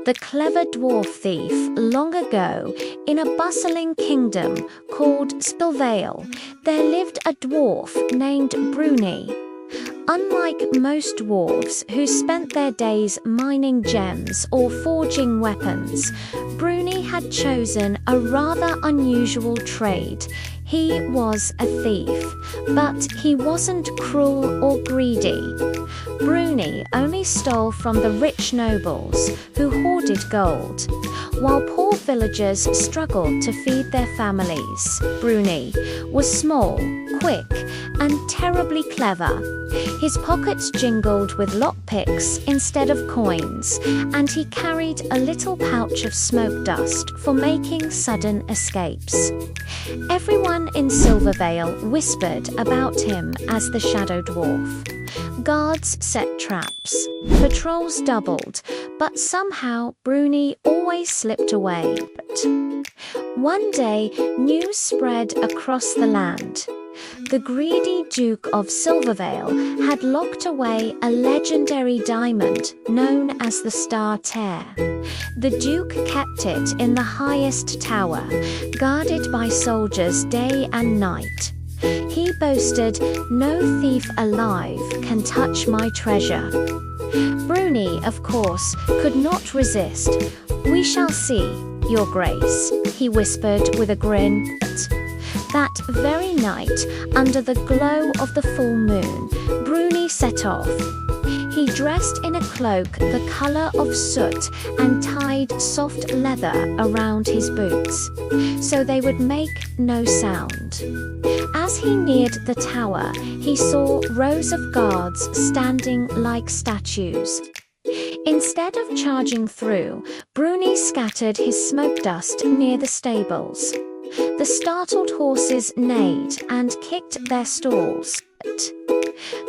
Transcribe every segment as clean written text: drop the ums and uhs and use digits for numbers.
the clever dwarf thief. Long ago, in a bustling kingdom called Silvervale, there lived a dwarf named Bruni. Unlike most dwarves who spent their days mining gems or forging weapons, Bruni had chosen a rather unusual trade. He was a thief, but he wasn't cruel or greedy. Bruni only stole from the rich nobles who hoarded gold, while poor villagers struggled to feed their families. Bruni was small, quick, and terribly clever. His pockets jingled with lockpicks instead of coins, and he carried a little pouch of smoke dust for making sudden escapes. Everyone in Silvervale whispered about him as the Shadow Dwarf. Guards set traps, patrols doubled, but somehow Bruni always slipped away. One day, news spread across the land. The greedy Duke of Silvervale had locked away a legendary diamond known as the Star Tear. The Duke kept it in the highest tower, guarded by soldiers day and night. He boasted, "No thief alive can touch my treasure." Bruni, of course, could not resist. "We shall see, Your Grace," he whispered with a grin. That very night, under the glow of the full moon, Bruni set off. He dressed in a cloak the color of soot and tied soft leather around his boots, so they would make no sound. As he neared the tower, he saw rows of guards standing like statues. Instead of charging through, Bruni scattered his smoke dust near the stables. The startled horses neighed and kicked their stalls.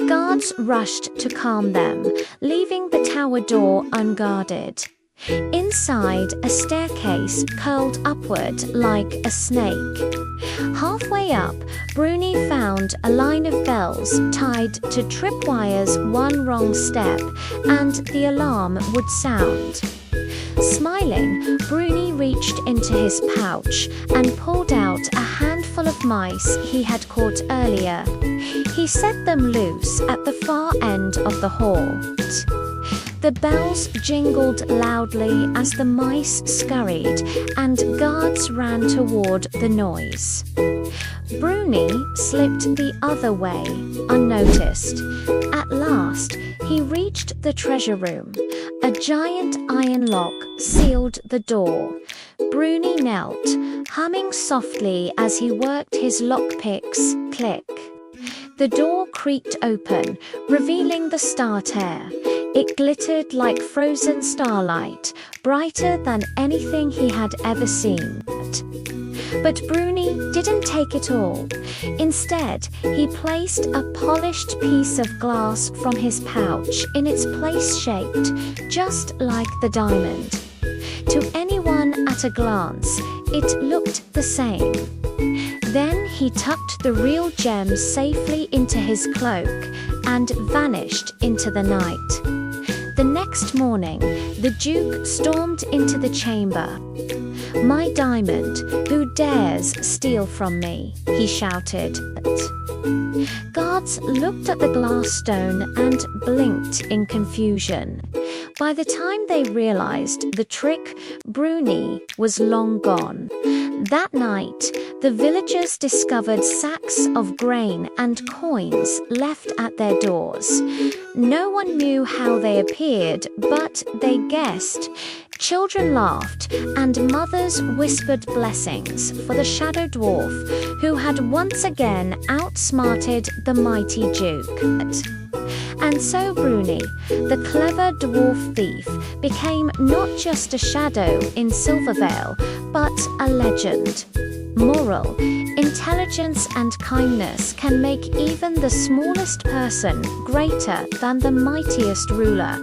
Guards rushed to calm them, leaving the tower door unguarded. Inside, a staircase curled upward like a snake. Halfway up, Bruni found a line of bells tied to tripwires. One wrong step, and the alarm would sound. Smiling, Bruni reached into his pouch and pulled out a handful of mice he had caught earlier. He set them loose at the far end of the hall. The bells jingled loudly as the mice scurried, and guards ran toward the noise. Bruni slipped the other way, unnoticed. At last, he reached the treasure room. A giant iron lock sealed the door. Bruni knelt, humming softly as he worked his lockpicks. Click. The door creaked open, revealing the Star Tear. It glittered like frozen starlight, brighter than anything he had ever seen. But Bruni didn't take it all. Instead, he placed a polished piece of glass from his pouch in its place, shaped just like the diamond. To anyone at a glance, it looked the same. Then he tucked the real gem safely into his cloak and vanished into the night. The next morning, the Duke stormed into the chamber. "My diamond, who dares steal from me?" he shouted. Guards looked at the glass stone and blinked in confusion. By the time they realized the trick, Bruni was long gone. That night, the villagers discovered sacks of grain and coins left at their doors. No one knew how they appeared, but they guessed. Children laughed, and mothers whispered blessings for the Shadow Dwarf, who had once again outsmarted the mighty Duke. And so Bruni, the clever dwarf thief, became not just a shadow in Silvervale, but a legend. Moral: intelligence and kindness can make even the smallest person greater than the mightiest ruler.